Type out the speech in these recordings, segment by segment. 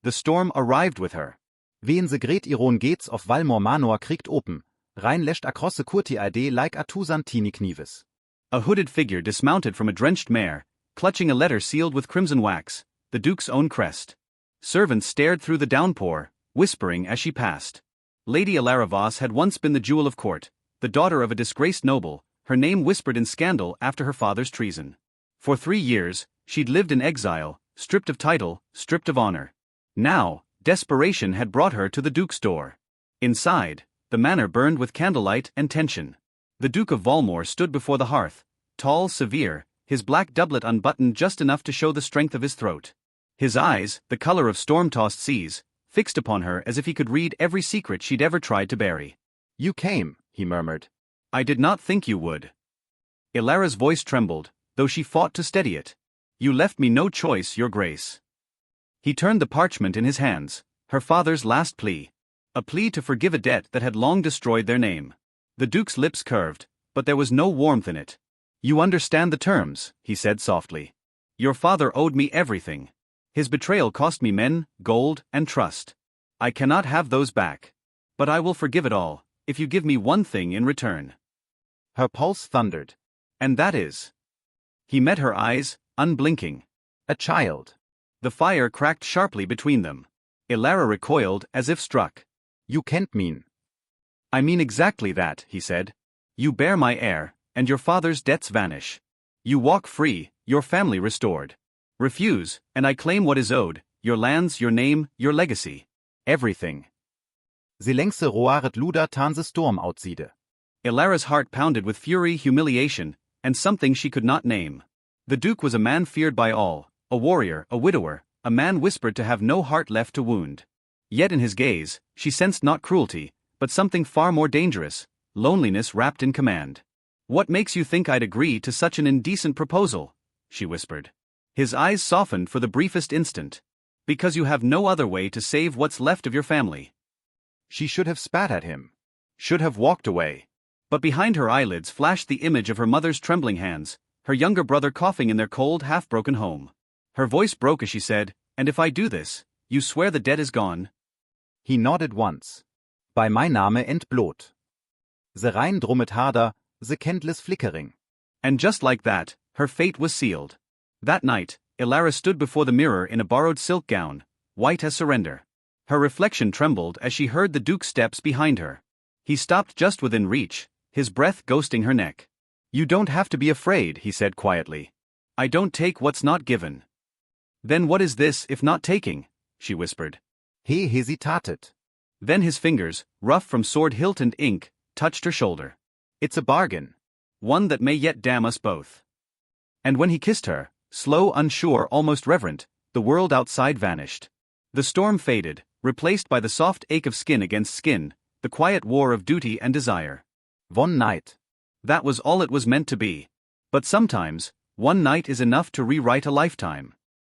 The storm arrived with her. Wie in segret Iron geht's auf Valmor Manor kriegt open, rein läscht across curti id like a tusan tini knives. A hooded figure dismounted from a drenched mare, clutching a letter sealed with crimson wax, the Duke's own crest. Servants stared through the downpour, whispering as she passed. Lady Elara Voss had once been the jewel of court, the daughter of a disgraced noble, her name whispered in scandal after her father's treason. For 3 years, she'd lived in exile, stripped of title, stripped of honor. Now, desperation had brought her to the Duke's door. Inside, the manor burned with candlelight and tension. The Duke of Valmor stood before the hearth, tall, severe, his black doublet unbuttoned just enough to show the strength of his throat. His eyes, the color of storm-tossed seas, fixed upon her as if he could read every secret she'd ever tried to bury. You came, he murmured. I did not think you would. Elara's voice trembled, though she fought to steady it. You left me no choice, your grace. He turned the parchment in his hands, her father's last plea. A plea to forgive a debt that had long destroyed their name. The Duke's lips curved, but there was no warmth in it. You understand the terms, he said softly. Your father owed me everything. His betrayal cost me men, gold, and trust. I cannot have those back. But I will forgive it all, if you give me one thing in return. Her pulse thundered. And that is. He met her eyes, unblinking. A child. The fire cracked sharply between them. Elara recoiled as if struck. You can't mean. I mean exactly that, he said. You bear my heir, and your father's debts vanish. You walk free, your family restored. Refuse, and I claim what is owed, your lands, your name, your legacy. Everything. Sie längse roaret luda tanse storm outside. Elara's heart pounded with fury, humiliation, and something she could not name. The Duke was a man feared by all, a warrior, a widower, a man whispered to have no heart left to wound. Yet in his gaze, she sensed not cruelty, but something far more dangerous, loneliness wrapped in command. What makes you think I'd agree to such an indecent proposal? She whispered. His eyes softened for the briefest instant. Because you have no other way to save what's left of your family. She should have spat at him. Should have walked away. But behind her eyelids flashed the image of her mother's trembling hands, her younger brother coughing in their cold, half-broken home. Her voice broke as she said, and if I do this, you swear the debt is gone? He nodded once. Bei my Name entblot. Ze rein drummet harder, ze kendlis flickering. And just like that, her fate was sealed. That night, Elara stood before the mirror in a borrowed silk gown, white as surrender. Her reflection trembled as she heard the Duke's steps behind her. He stopped just within reach, his breath ghosting her neck. You don't have to be afraid, he said quietly. I don't take what's not given. Then what is this if not taking? She whispered. He hesitated. Then his fingers, rough from sword hilt and ink, touched her shoulder. It's a bargain. One that may yet damn us both. And when he kissed her, slow, unsure, almost reverent, the world outside vanished. The storm faded, replaced by the soft ache of skin against skin, the quiet war of duty and desire. One night. That was all it was meant to be. But sometimes, one night is enough to rewrite a lifetime.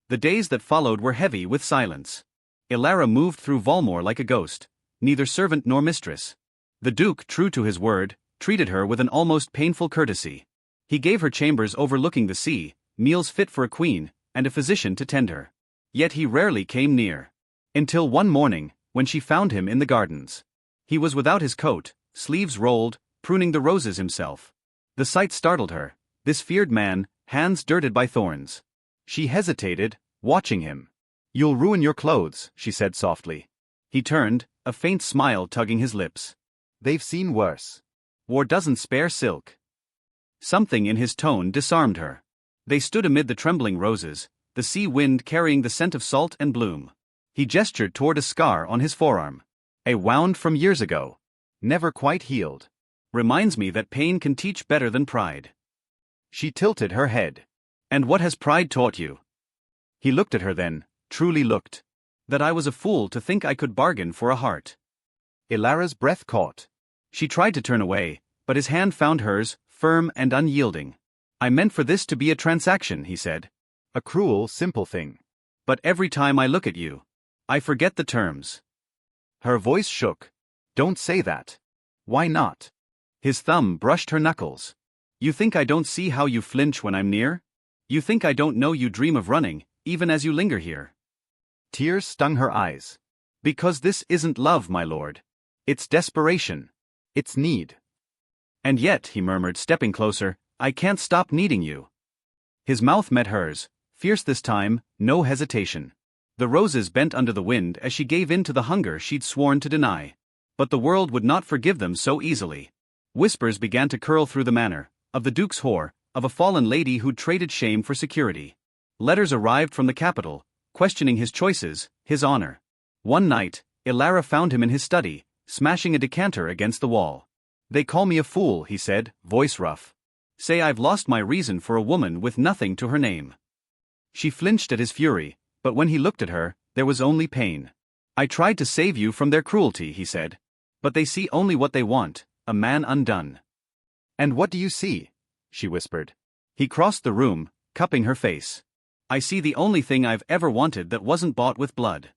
The days that followed were heavy with silence. Elara moved through Valmor like a ghost, neither servant nor mistress. The Duke, true to his word, treated her with an almost painful courtesy. He gave her chambers overlooking the sea, meals fit for a queen, and a physician to tend her. Yet he rarely came near. Until one morning, when she found him in the gardens. He was without his coat, sleeves rolled, pruning the roses himself. The sight startled her, this feared man, hands dirted by thorns. She hesitated, watching him. You'll ruin your clothes, she said softly. He turned, a faint smile tugging his lips. They've seen worse. War doesn't spare silk. Something in his tone disarmed her. They stood amid the trembling roses, the sea wind carrying the scent of salt and bloom. He gestured toward a scar on his forearm. A wound from years ago. Never quite healed. Reminds me that pain can teach better than pride. She tilted her head. And what has pride taught you? He looked at her then, truly looked. That I was a fool to think I could bargain for a heart. Elara's breath caught. She tried to turn away, but his hand found hers, firm and unyielding. I meant for this to be a transaction, he said. A cruel, simple thing. But every time I look at you, I forget the terms. Her voice shook. Don't say that. Why not? His thumb brushed her knuckles. You think I don't see how you flinch when I'm near? You think I don't know you dream of running, even as you linger here? Tears stung her eyes. Because this isn't love, my lord. It's desperation. It's need. And yet, he murmured, stepping closer, I can't stop needing you. His mouth met hers, fierce this time, no hesitation. The roses bent under the wind as she gave in to the hunger she'd sworn to deny. But the world would not forgive them so easily. Whispers began to curl through the manor, of the Duke's whore, of a fallen lady who'd traded shame for security. Letters arrived from the capital, questioning his choices, his honor. One night, Ilara found him in his study, smashing a decanter against the wall. They call me a fool, he said, voice rough. Say I've lost my reason for a woman with nothing to her name. She flinched at his fury, but when he looked at her, there was only pain. I tried to save you from their cruelty, he said. But they see only what they want, a man undone. And what do you see? She whispered. He crossed the room, cupping her face. I see the only thing I've ever wanted that wasn't bought with blood.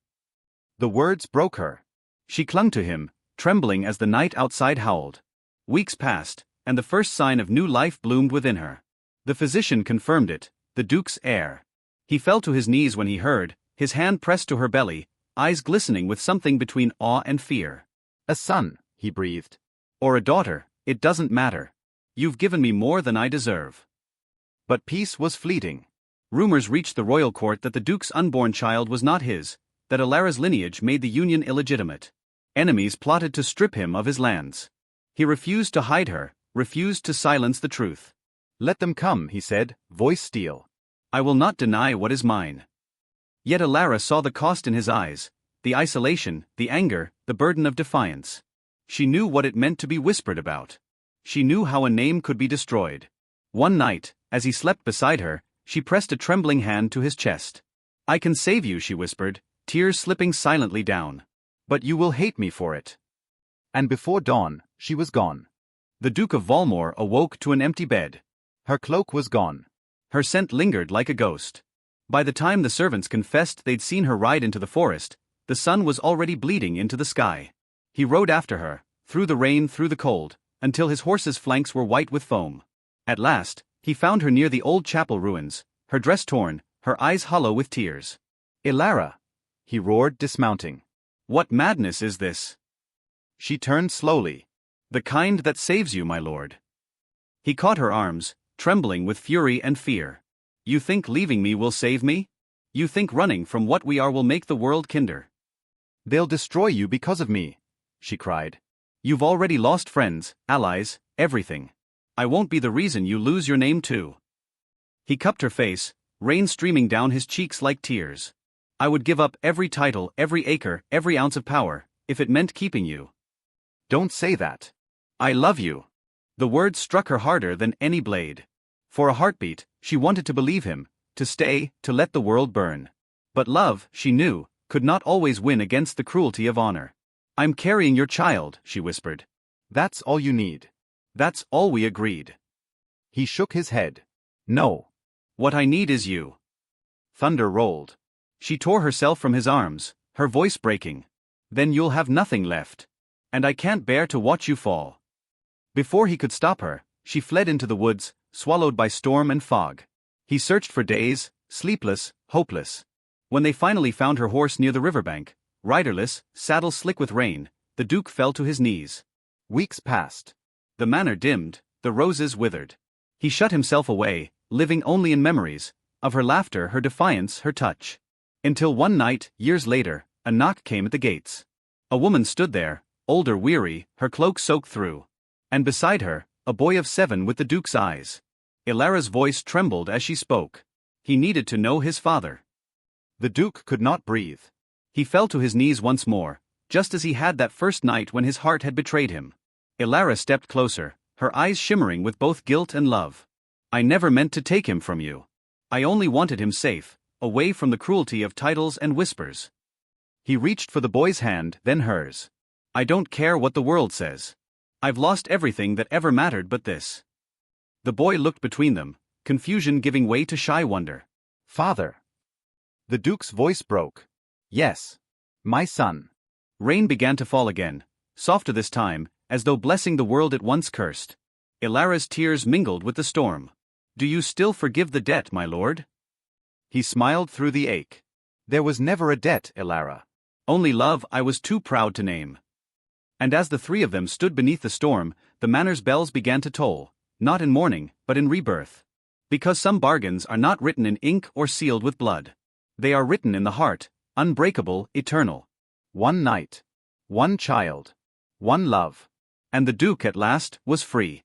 The words broke her. She clung to him, trembling as the night outside howled. Weeks passed, and the first sign of new life bloomed within her. The physician confirmed it, the Duke's heir. He fell to his knees when he heard, his hand pressed to her belly, eyes glistening with something between awe and fear. A son, he breathed. Or a daughter, it doesn't matter. You've given me more than I deserve. But peace was fleeting. Rumors reached the royal court that the Duke's unborn child was not his, that Ilara's lineage made the union illegitimate. Enemies plotted to strip him of his lands. He refused to hide her, refused to silence the truth. Let them come, he said, voice steel. I will not deny what is mine. Yet Ilara saw the cost in his eyes, the isolation, the anger, the burden of defiance. She knew what it meant to be whispered about. She knew how a name could be destroyed. One night, as he slept beside her, she pressed a trembling hand to his chest. I can save you, she whispered, tears slipping silently down. But you will hate me for it. And before dawn, she was gone. The Duke of Valmore awoke to an empty bed. Her cloak was gone. Her scent lingered like a ghost. By the time the servants confessed they'd seen her ride into the forest, the sun was already bleeding into the sky. He rode after her, through the rain, through the cold, until his horse's flanks were white with foam. At last, he found her near the old chapel ruins, her dress torn, her eyes hollow with tears. Ilara! He roared, dismounting. What madness is this? She turned slowly. The kind that saves you, my lord. He caught her arms, trembling with fury and fear. You think leaving me will save me? You think running from what we are will make the world kinder? They'll destroy you because of me, she cried. You've already lost friends, allies, everything. I won't be the reason you lose your name too. He cupped her face, rain streaming down his cheeks like tears. I would give up every title, every acre, every ounce of power, if it meant keeping you. Don't say that. I love you. The words struck her harder than any blade. For a heartbeat, she wanted to believe him, to stay, to let the world burn. But love, she knew, could not always win against the cruelty of honor. I'm carrying your child, she whispered. That's all you need. That's all we agreed. He shook his head. No. What I need is you. Thunder rolled. She tore herself from his arms, her voice breaking. Then you'll have nothing left. And I can't bear to watch you fall. Before he could stop her, she fled into the woods, swallowed by storm and fog. He searched for days, sleepless, hopeless. When they finally found her horse near the riverbank, riderless, saddle slick with rain, the Duke fell to his knees. Weeks passed. The manor dimmed, the roses withered. He shut himself away, living only in memories, of her laughter, her defiance, her touch. Until one night, years later, a knock came at the gates. A woman stood there, older, weary, her cloak soaked through. And beside her, a boy of 7 with the Duke's eyes. Ilara's voice trembled as she spoke. He needed to know his father. The Duke could not breathe. He fell to his knees once more, just as he had that first night when his heart had betrayed him. Ilara stepped closer, her eyes shimmering with both guilt and love. I never meant to take him from you. I only wanted him safe, away from the cruelty of titles and whispers. He reached for the boy's hand, then hers. I don't care what the world says. I've lost everything that ever mattered but this. The boy looked between them, confusion giving way to shy wonder. Father. The Duke's voice broke. Yes. My son. Rain began to fall again, softer this time, as though blessing the world it once cursed. Ilara's tears mingled with the storm. Do you still forgive the debt, my lord? He smiled through the ache. There was never a debt, Elara. Only love I was too proud to name. And as the three of them stood beneath the storm, the manor's bells began to toll, not in mourning, but in rebirth. Because some bargains are not written in ink or sealed with blood. They are written in the heart, unbreakable, eternal. One night. One child. One love. And the Duke at last was free.